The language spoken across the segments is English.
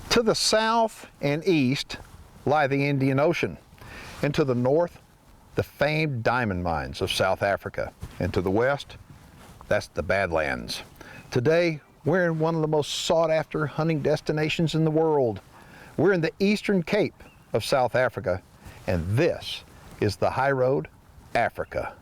To the south and east lie the Indian Ocean, and to the north, the famed diamond mines of South Africa, and to the west, that's the Badlands. Today, we're in one of the most sought-after hunting destinations in the world. We're in the Eastern Cape of South Africa, and this is the High Road, Africa.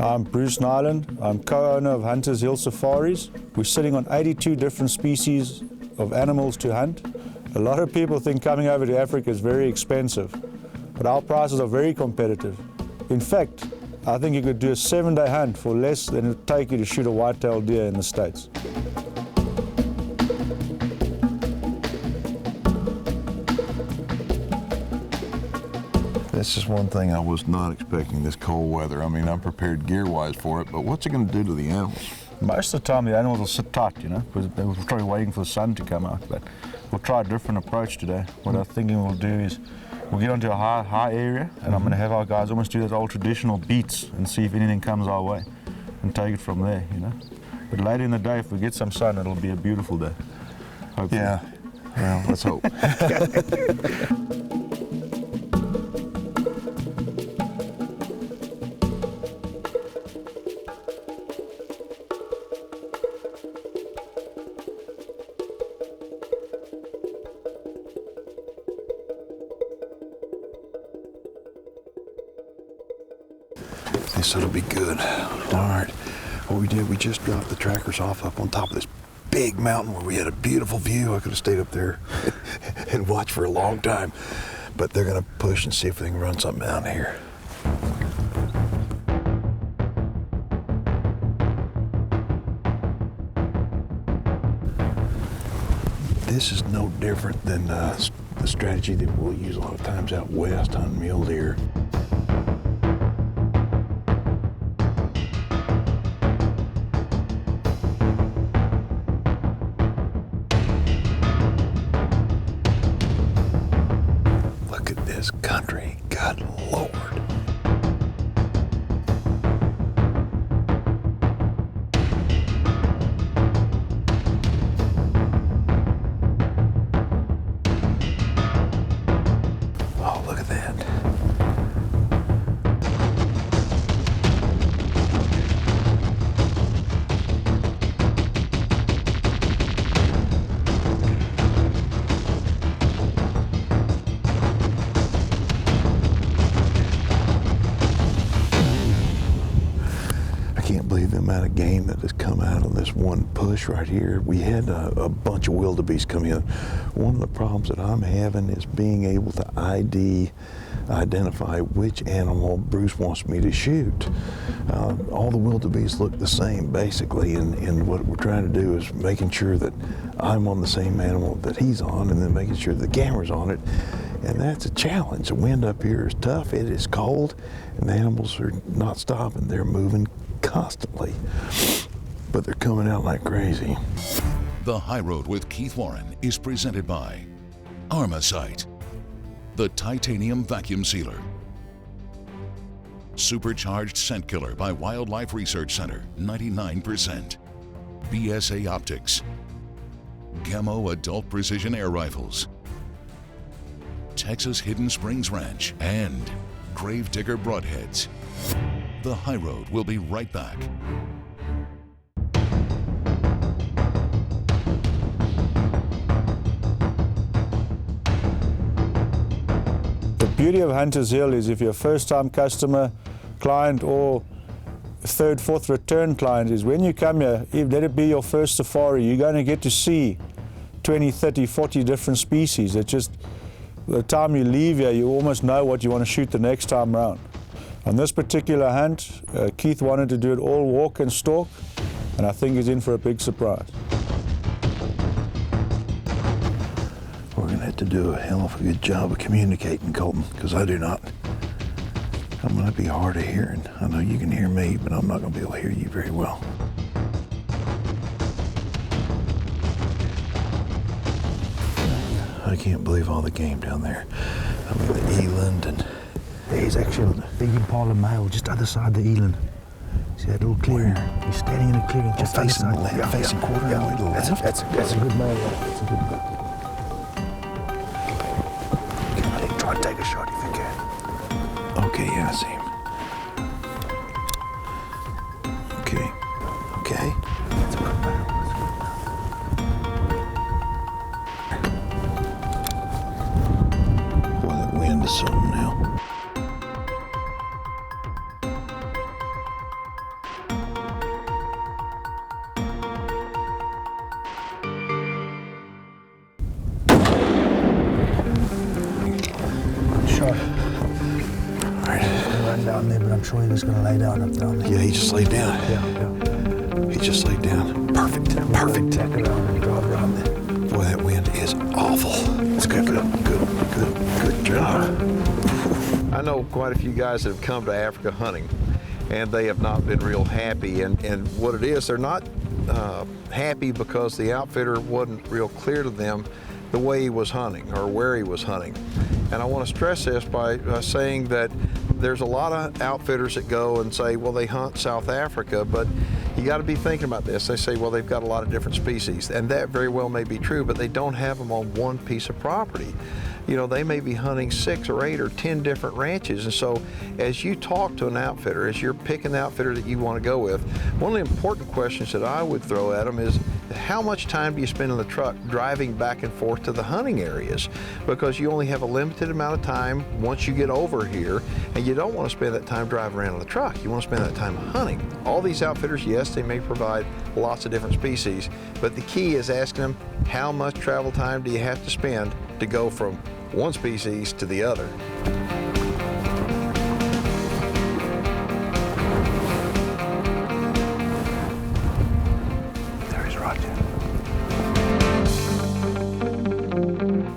I'm Bruce Niland. I'm co-owner of Huntershill Safaris. We're sitting on 82 different species of animals to hunt. A lot of people think coming over to Africa is very expensive, but our prices are very competitive. In fact, I think you could do a 7-day hunt for less than it would take you to shoot a white-tailed deer in the States. This is one thing I was not expecting, this cold weather. I mean, I'm prepared gear-wise for it, but what's it going to do to the animals? Most of the time the animals will sit tight, you know, because they were probably waiting for the sun to come out, but we'll try a different approach today. What I'm thinking we'll do is we'll get onto a high area, and I'm going to have our guys almost do those old traditional beats and see if anything comes our way and take it from there, you know. But later in the day, if we get some sun, it'll be a beautiful day, hopefully. Yeah, well, let's hope. This will be good. All right. What we did, we just dropped the trackers off up on top of this big mountain where we had a beautiful view. I could have stayed up there and watched for a long time. But they're going to push and see if they can run something down here. This is no different than the strategy that we'll use a lot of times out west hunting mule deer. Country, good Lord. Oh, look at that. The amount of game that has come out of this one push right here. We had a bunch of wildebeest come in. One of the problems that I'm having is being able to identify which animal Bruce wants me to shoot. All the wildebeest look the same basically, and what we're trying to do is making sure that I'm on the same animal that he's on, and then making sure the camera's on it. And that's a challenge. The wind up here is tough, it is cold, and the animals are not stopping. They're moving constantly, but they're coming out like crazy. The High Road with Keith Warren is presented by Armasight, the titanium vacuum sealer, Supercharged Scent Killer by Wildlife Research Center, 99%, BSA Optics, Gamo Adult Precision Air Rifles, Texas Hidden Springs Ranch, and Gravedigger Broadheads. The High Road will be right back. The beauty of Hunters Hill is if you're a first-time customer, client, or third, fourth return client, is when you come here, if let it be your first safari, you're going to get to see 20, 30, 40 different species. It's just, the time you leave here, you almost know what you want to shoot the next time round. On this particular hunt, Keith wanted to do it all walk and stalk, and I think he's in for a big surprise. We're going to have to do a hell of a good job of communicating, Colton, because I do not. I'm going to be hard of hearing. I know you can hear me, but I'm not going to be able to hear you very well. I can't believe all the game down there. I mean, the eland and... There's actually a big Impala male just other side the eland. See that little clearing? He's standing in a clearing just facing other the side. left, facing quarter yeah, to the that's left. that's a good male. That's a good male. Try and take a shot if you can. Okay, yeah, I see him. Okay, okay. That's a good male. Boy, that wind is something now. Shot. Run down there, but I'm sure he was going to lay down up down there. Yeah, he just laid down. Yeah. He just laid down. Perfect, perfect. Tack around and drive around there. Boy, that wind is awful. It's good job. I know quite a few guys that have come to Africa hunting, and they have not been real happy. And what it is, they're not happy because the outfitter wasn't real clear to them the way he was hunting or where he was hunting. And I want to stress this by saying that there's a lot of outfitters that go and say, well, they hunt South Africa, but you got to be thinking about this. They say, well, they've got a lot of different species, and that very well may be true, but they don't have them on one piece of property. You know, they may be hunting 6 or 8 or 10 different ranches. And so as you talk to an outfitter, as you're picking the outfitter that you want to go with, one of the important questions that I would throw at them is, how much time do you spend in the truck driving back and forth to the hunting areas? Because you only have a limited amount of time once you get over here, and you don't want to spend that time driving around in the truck. You want to spend that time hunting. All these outfitters, yes, they may provide lots of different species, but the key is asking them, how much travel time do you have to spend to go from one species to the other? There's Roger.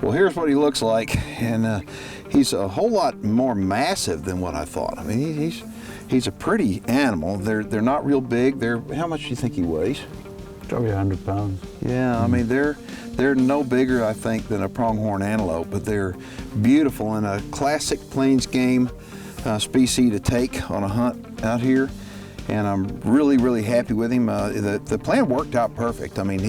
Well, here's what he looks like, and he's a whole lot more massive than what I thought. I mean, he's a pretty animal. They're not real big. How much do you think he weighs? Probably 100 pounds. Yeah, I mean, they're no bigger, I think, than a pronghorn antelope, but they're beautiful and a classic plains game species to take on a hunt out here. And I'm really, really happy with him. The plan worked out perfect. I mean,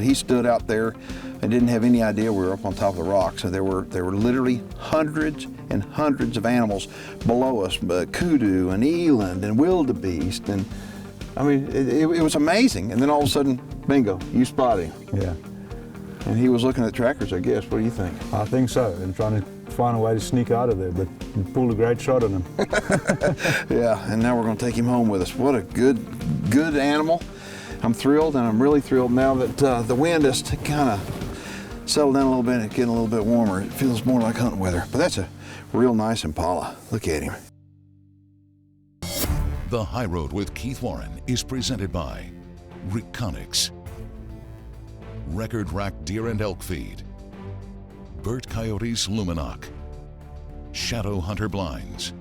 he stood out there and didn't have any idea we were up on top of the rock. So there were literally hundreds and hundreds of animals below us, kudu and eland and wildebeest, and I mean, it was amazing. And then all of a sudden, bingo, you spotted him. Yeah, And he was looking at trackers, I guess. What do you think? I think so, and trying to find a way to sneak out of there, but we pulled a great shot on him. Yeah, and now we're going to take him home with us. What a good animal. I'm thrilled, and I'm really thrilled now that the wind has kind of settled down a little bit and it's getting a little bit warmer. It feels more like hunting weather. But that's a real nice Impala. Look at him. The High Road with Keith Warren is presented by Reconics, Record Rack Deer and Elk Feed, Burt Coyote's Luminoc, Shadow Hunter Blinds,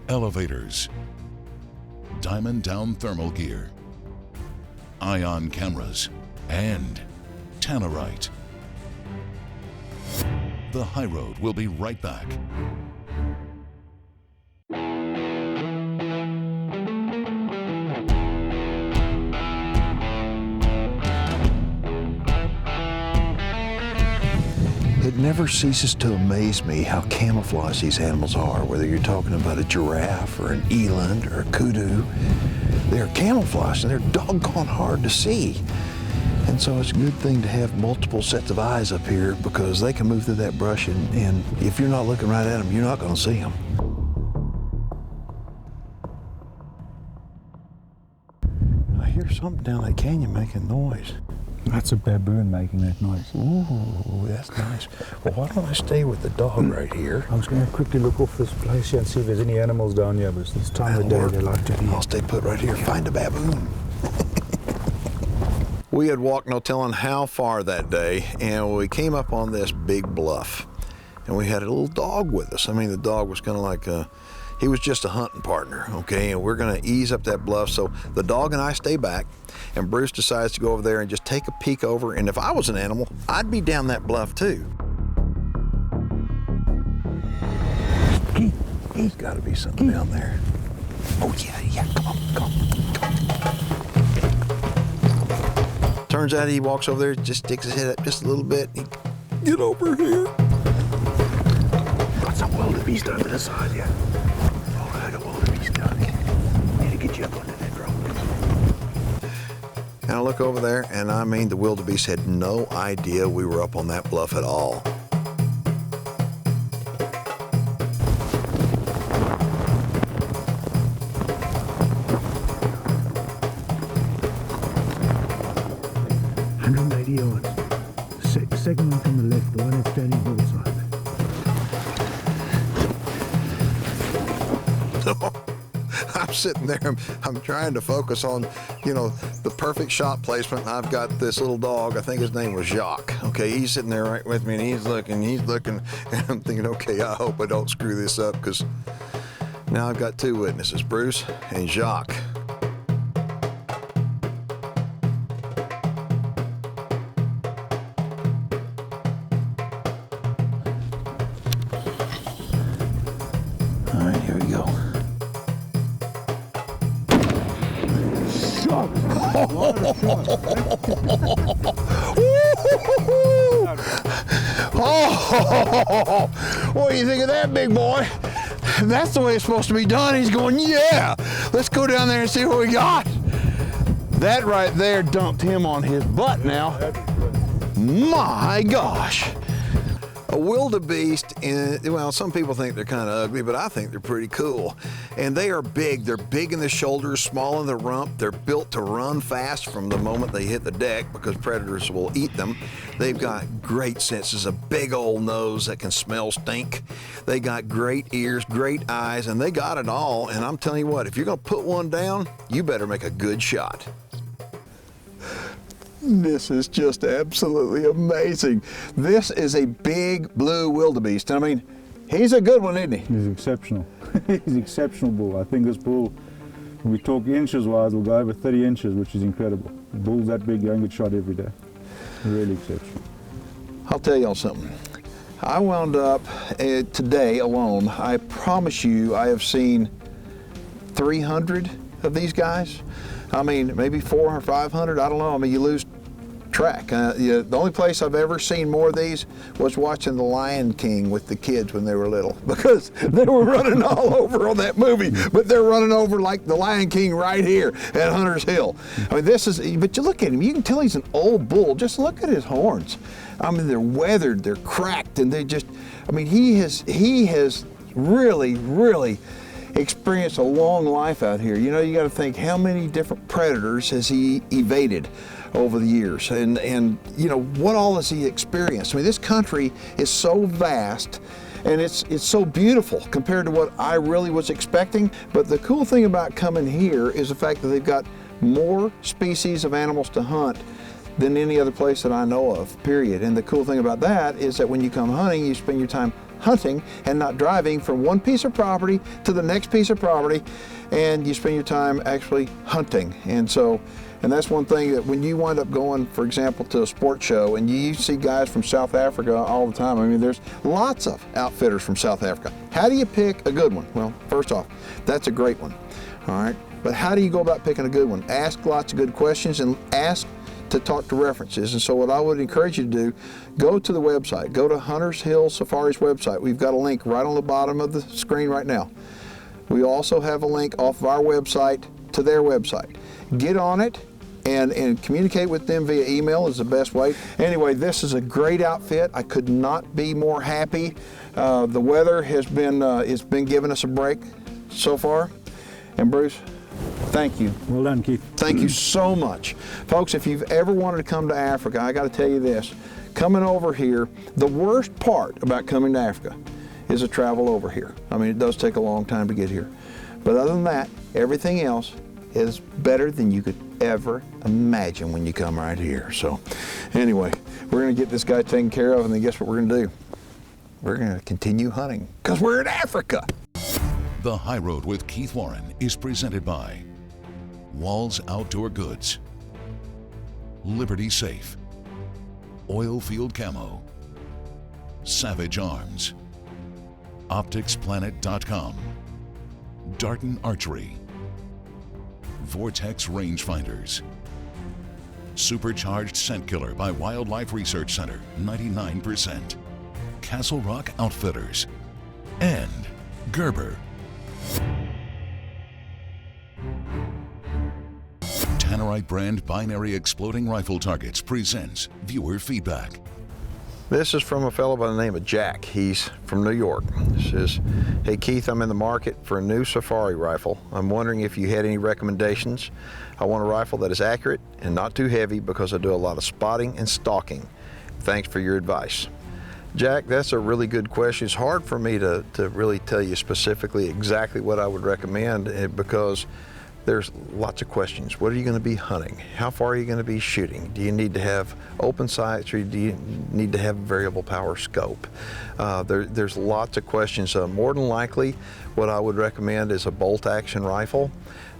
Elevators, Diamond Down Thermal Gear, Ion Cameras, and Tannerite. The High Road will be right back. it never ceases to amaze me how camouflaged these animals are, whether you're talking about a giraffe or an eland or a kudu. They're camouflaged and they're doggone hard to see. And so it's a good thing to have multiple sets of eyes up here because they can move through that brush and if you're not looking right at them, you're not going to see them. I hear something down that canyon making noise. That's a baboon making that noise. Ooh, that's nice. Well, why don't I stay with the dog right here? I was going to quickly look off this place here and see if there's any animals down here, but it's this time of day they like to be. I'll stay put right here, find a baboon. We had walked no telling how far that day, and we came up on this big bluff. And we had a little dog with us. I mean, the dog was kind of like he was just a hunting partner, okay? And we're gonna ease up that bluff. So the dog and I stay back, and Bruce decides to go over there and just take a peek over. And if I was an animal, I'd be down that bluff too. He's got to be something down there. Oh, yeah, come on. Turns out he walks over there, just sticks his head up just a little bit. Get over here. Got some wildebeest over the side, yeah. Oh, I heard a wildebeest down here. Need to get you up under that rock. And I look over there, and I mean, the wildebeest had no idea we were up on that bluff at all. Yards. Second one from the left, the one that's standing broadside. I'm sitting there, I'm trying to focus on, you know, the perfect shot placement. I've got this little dog, I think his name was Jacques. Okay, he's sitting there right with me, and he's looking, and I'm thinking, okay, I hope I don't screw this up, because now I've got two witnesses, Bruce and Jacques. All right, here we go. Oh, what do you think of that, big boy? That's the way it's supposed to be done. He's going, yeah, let's go down there and see what we got. That right there dumped him on his butt now. My gosh. A wildebeest, well, some people think they're kind of ugly, but I think they're pretty cool. And they are big. They're big in the shoulders, small in the rump. They're built to run fast from the moment they hit the deck because predators will eat them. They've got great senses, a big old nose that can smell stink. They got great ears, great eyes, and they got it all. And I'm telling you what, if you're gonna put one down, you better make a good shot. This is just absolutely amazing. This is a big blue wildebeest. I mean, he's a good one, isn't he? He's exceptional. He's exceptional bull. I think this bull, when we talk inches wise, will go over 30 inches, which is incredible. Bulls that big, you don't get shot every day. Really exceptional. I'll tell y'all something. I wound up today alone, I promise you, I have seen 300 of these guys. I mean, maybe 400 or 500, I don't know. I mean, you lose track. The only place I've ever seen more of these was watching The Lion King with the kids when they were little, because they were running all over on that movie, but they're running over like The Lion King right here at Huntershill. I mean, this is, but you look at him, you can tell he's an old bull. Just look at his horns. I mean, they're weathered, they're cracked, and they just, I mean, he has really experienced a long life out here. You know, you got to think, how many different predators has he evaded over the years, and you know, what all has he experienced? I mean, this country is so vast, and it's so beautiful compared to what I really was expecting. But the cool thing about coming here is the fact that they've got more species of animals to hunt than any other place that I know of, period. And the cool thing about that is that when you come hunting, you spend your time hunting and not driving from one piece of property to the next piece of property, and you spend your time actually hunting. And that's one thing that when you wind up going, for example, to a sports show, and you see guys from South Africa all the time. I mean, there's lots of outfitters from South Africa. How do you pick a good one? Well, first off, that's a great one, all right? But how do you go about picking a good one? Ask lots of good questions and ask to talk to references. And so what I would encourage you to do, go to the website, go to Huntershill Safaris website. We've got a link right on the bottom of the screen right now. We also have a link off of our website to their website. Get on it and communicate with them via email is the best way. Anyway, this is a great outfit. I could not be more happy. The weather has been it's been giving us a break so far. And Bruce, thank you. Well done, Keith. Thank you so much. Folks, if you've ever wanted to come to Africa, I got to tell you this. Coming over here, the worst part about coming to Africa is the travel over here. I mean, it does take a long time to get here. But other than that, everything else is better than you could ever imagine when you come right here. So anyway, we're going to get this guy taken care of, and then guess what we're going to do? We're going to continue hunting because we're in Africa. The High Road with Keith Warren is presented by Walls Outdoor Goods, Liberty Safe, Oilfield Camo, Savage Arms, OpticsPlanet.com, Darton Archery, Vortex Rangefinders, Supercharged Scent Killer by Wildlife Research Center, 99%, Castle Rock Outfitters, and Gerber. Tannerite brand binary exploding rifle targets presents viewer feedback. This is from a fellow by the name of Jack. He's from New York. He says, hey Keith, I'm in the market for a new safari rifle. I'm wondering if you had any recommendations. I want a rifle that is accurate and not too heavy because I do a lot of spotting and stalking. Thanks for your advice. Jack, that's a really good question. It's hard for me to really tell you specifically exactly what I would recommend because there's lots of questions. What are you going to be hunting? How far are you going to be shooting? Do you need to have open sights or do you need to have variable power scope? There's lots of questions. More than likely, what I would recommend is a bolt action rifle.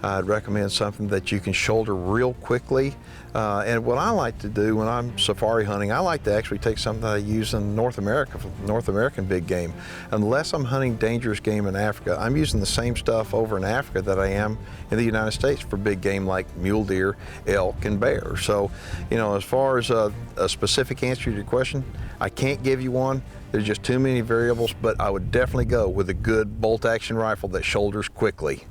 I'd recommend something that you can shoulder real quickly. And what I like to do when I'm safari hunting, I like to actually take something that I use in North America for North American big game. Unless I'm hunting dangerous game in Africa, I'm using the same stuff over in Africa that I am in the United States for big game like mule deer, elk, and bear. So, you know, as far as a specific answer to your question, I can't give you one. There's just too many variables, but I would definitely go with a good bolt action rifle that shoulders quickly.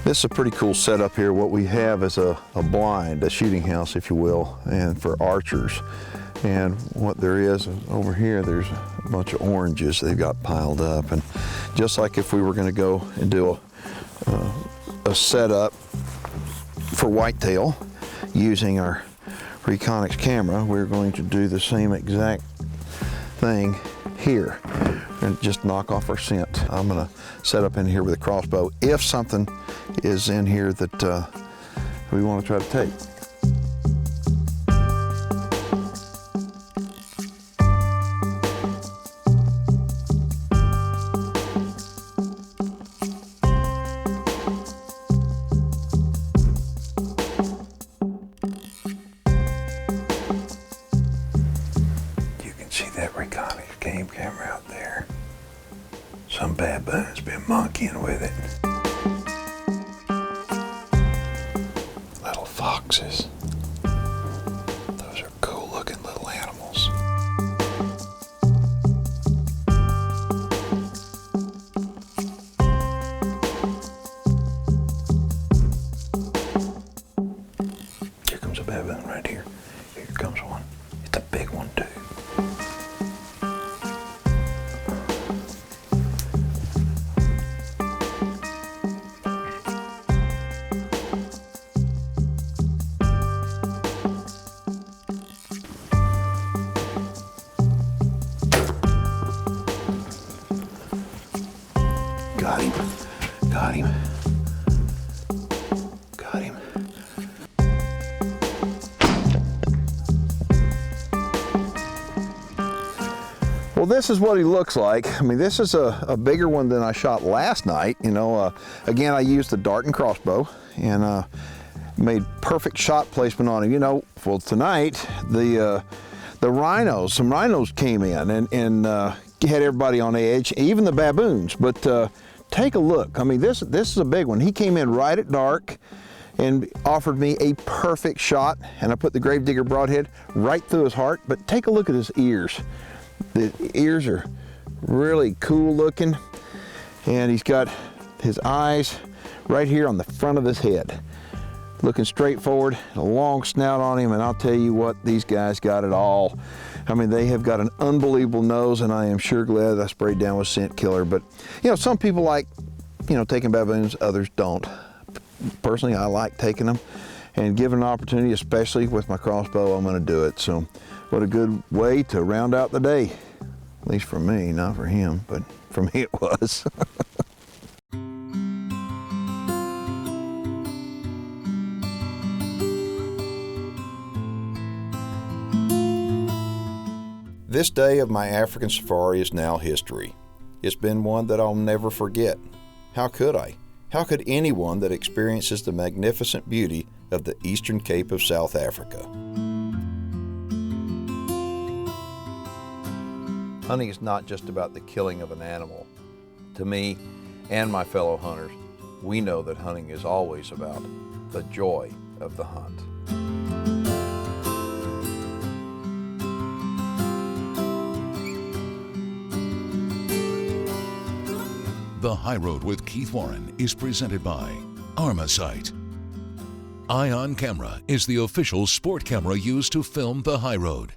This is a pretty cool setup here. What we have is a blind, a shooting house, if you will, and for archers. And what there is over here, there's a bunch of oranges they've got piled up. And just like if we were going to go and do a setup for whitetail using our Reconyx camera, we're going to do the same exact thing here and just knock off our scent. I'm going to set up in here with a crossbow if something is in here that we want to try to take. You can see that Reconyx game camera out there. Some baboon's been monkeying with it. Little foxes. Those are cool looking little animals. Here comes a baboon right here. Here comes one. It's a big one too. Got him. Got him. Got him. Well, this is what he looks like. I mean, this is a bigger one than I shot last night. You know, again, I used the dart and crossbow and made perfect shot placement on him. You know, well, tonight, some rhinos came in and had everybody on edge, even the baboons. But take a look. I mean, this is a big one. He came in right at dark and offered me a perfect shot, and I put the Gravedigger broadhead right through his heart. But take a look at his ears. The ears are really cool looking, and he's got his eyes right here on the front of his head, looking straight forward, a long snout on him, and I'll tell you what, these guys got it all. I mean, they have got an unbelievable nose, and I am sure glad I sprayed down with scent killer. But, you know, some people like, you know, taking baboons, others don't. Personally, I like taking them, and given an opportunity, especially with my crossbow, I'm gonna do it. So what a good way to round out the day. At least for me, not for him, but for me it was. This day of my African safari is now history. It's been one that I'll never forget. How could I? How could anyone that experiences the magnificent beauty of the Eastern Cape of South Africa? Hunting is not just about the killing of an animal. To me and my fellow hunters, we know that hunting is always about the joy of the hunt. The High Road with Keith Warren is presented by Armasight. Ion Camera is the official sport camera used to film The High Road.